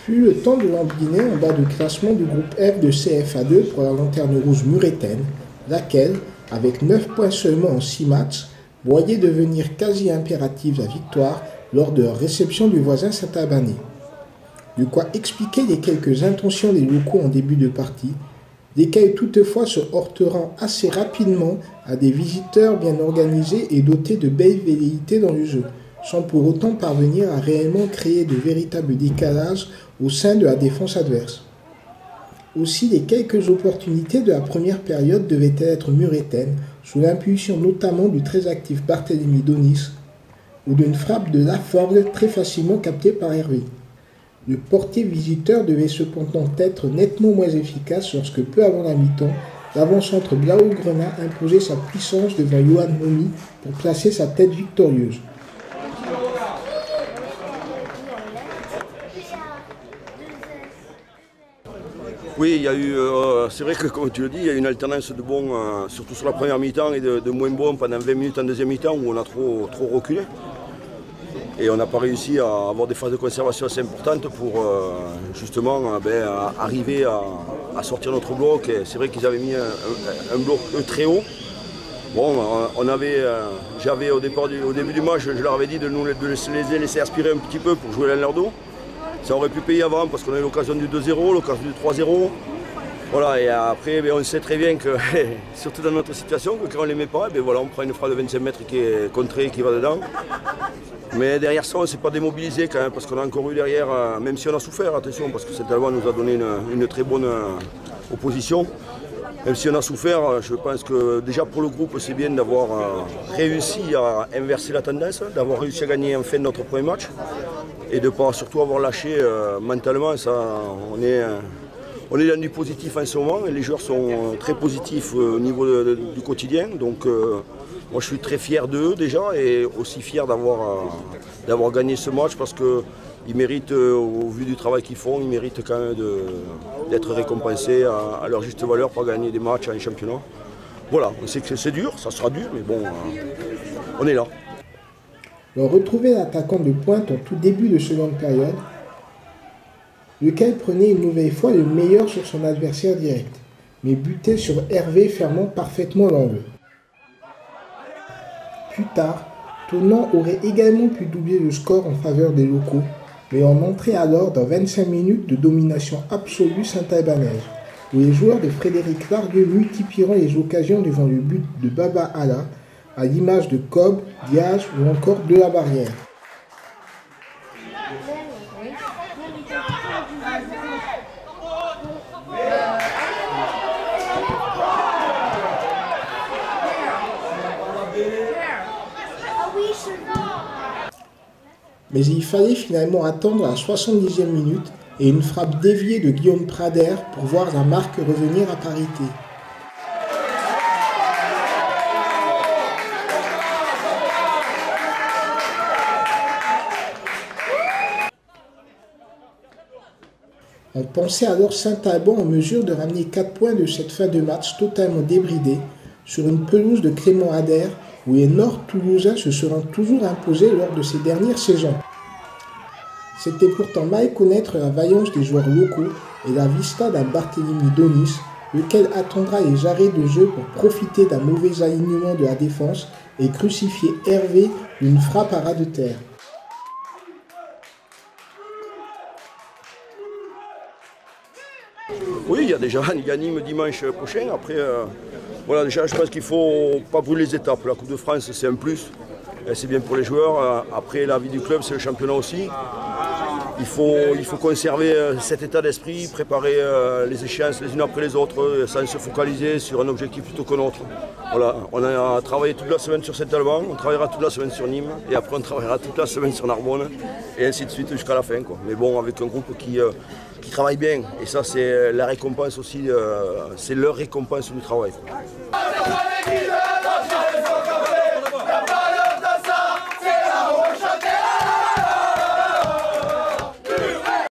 Puis le temps de l'embiner en bas du classement du groupe F de CFA2 pour la Lanterne Rouge Murettaine, laquelle, avec 9 points seulement en 6 matchs, voyait devenir quasi impérative la victoire lors de leur réception du voisin Saint-Albanais. De quoi expliquer les quelques intentions des locaux en début de partie, lesquels toutefois se heurteront assez rapidement à des visiteurs bien organisés et dotés de belles velléités dans le jeu, sans pour autant parvenir à réellement créer de véritables décalages au sein de la défense adverse. Aussi, les quelques opportunités de la première période devaient être murettaines, sous l'impulsion notamment du très actif Barthélemy Donis, ou d'une frappe de Laforgue très facilement captée par Hervé. Le portier visiteur devait cependant être nettement moins efficace lorsque peu avant la mi-temps, l'avant-centre Blaugrana imposait sa puissance devant Johan Momi pour placer sa tête victorieuse. Oui, il y a eu, c'est vrai que comme tu le dis, il y a eu une alternance de bons, surtout sur la première mi-temps, et de moins bons pendant 20 minutes en deuxième mi-temps où on a trop reculé. Et on n'a pas réussi à avoir des phases de conservation assez importantes pour justement arriver à sortir notre bloc. C'est vrai qu'ils avaient mis un bloc très haut. Bon, j'avais au début du match, je leur avais dit de les laisser aspirer un petit peu pour jouer dans leur dos. Ça aurait pu payer avant parce qu'on a eu l'occasion du 2-0, l'occasion du 3-0. Voilà, et après, on sait très bien que, surtout dans notre situation, que quand on ne les met pas, on prend une frappe de 25 mètres qui est contrée, qui va dedans. Mais derrière ça, on ne s'est pas démobilisé quand même, parce qu'on a encore eu derrière, même si on a souffert, attention, parce que cet Alban nous a donné une très bonne opposition. Même si on a souffert, je pense que déjà pour le groupe, c'est bien d'avoir réussi à inverser la tendance, d'avoir réussi à gagner enfin notre premier match et de ne pas surtout avoir lâché mentalement. Ça, on est dans du positif en ce moment et les joueurs sont très positifs au niveau du quotidien. Donc moi je suis très fier d'eux déjà et aussi fier d'avoir gagné ce match parce qu'ils méritent, au vu du travail qu'ils font, ils méritent quand même d'être récompensés à leur juste valeur pour gagner des matchs en championnat. Voilà, on sait que c'est dur, ça sera dur, mais bon, on est là. On retrouvait l'attaquant de pointe en tout début de seconde période, lequel prenait une nouvelle fois le meilleur sur son adversaire direct, mais butait sur Hervé fermant parfaitement l'angle. Plus tard, Thonan aurait également pu doubler le score en faveur des locaux, mais on entrait alors dans 25 minutes de domination absolue saint-albanaise, où les joueurs de Frédéric Largueux multiplieront les occasions devant le but de Baba Allah, à l'image de Cobb, Diaz ou encore de la Barrière. Mais il fallait finalement attendre la 70e minute et une frappe déviée de Guillaume Prader pour voir la marque revenir à parité. On pensait alors Saint-Alban en mesure de ramener 4 points de cette fin de match totalement débridée sur une pelouse de Clément Ader où les Nord-Toulousains se seront toujours imposés lors de ces dernières saisons. C'était pourtant mal connaître la vaillance des joueurs locaux et la vista d'un Barthélemy Donis, lequel attendra les arrêts de jeu pour profiter d'un mauvais alignement de la défense et crucifier Hervé d'une frappe à ras de terre. Oui, il y a déjà Nîmes dimanche prochain. Après, voilà, déjà, je pense qu'il ne faut pas brûler les étapes. La Coupe de France, c'est un plus. C'est bien pour les joueurs. Après, la vie du club, c'est le championnat aussi. Il faut conserver cet état d'esprit, préparer les échéances les unes après les autres, sans se focaliser sur un objectif plutôt qu'un autre. Voilà, on a travaillé toute la semaine sur Saint-Alban, on travaillera toute la semaine sur Nîmes, et après on travaillera toute la semaine sur Narbonne, et ainsi de suite jusqu'à la fin, quoi. Mais bon, avec un groupe qui travaille bien, et ça c'est la récompense aussi, c'est leur récompense du travail, quoi.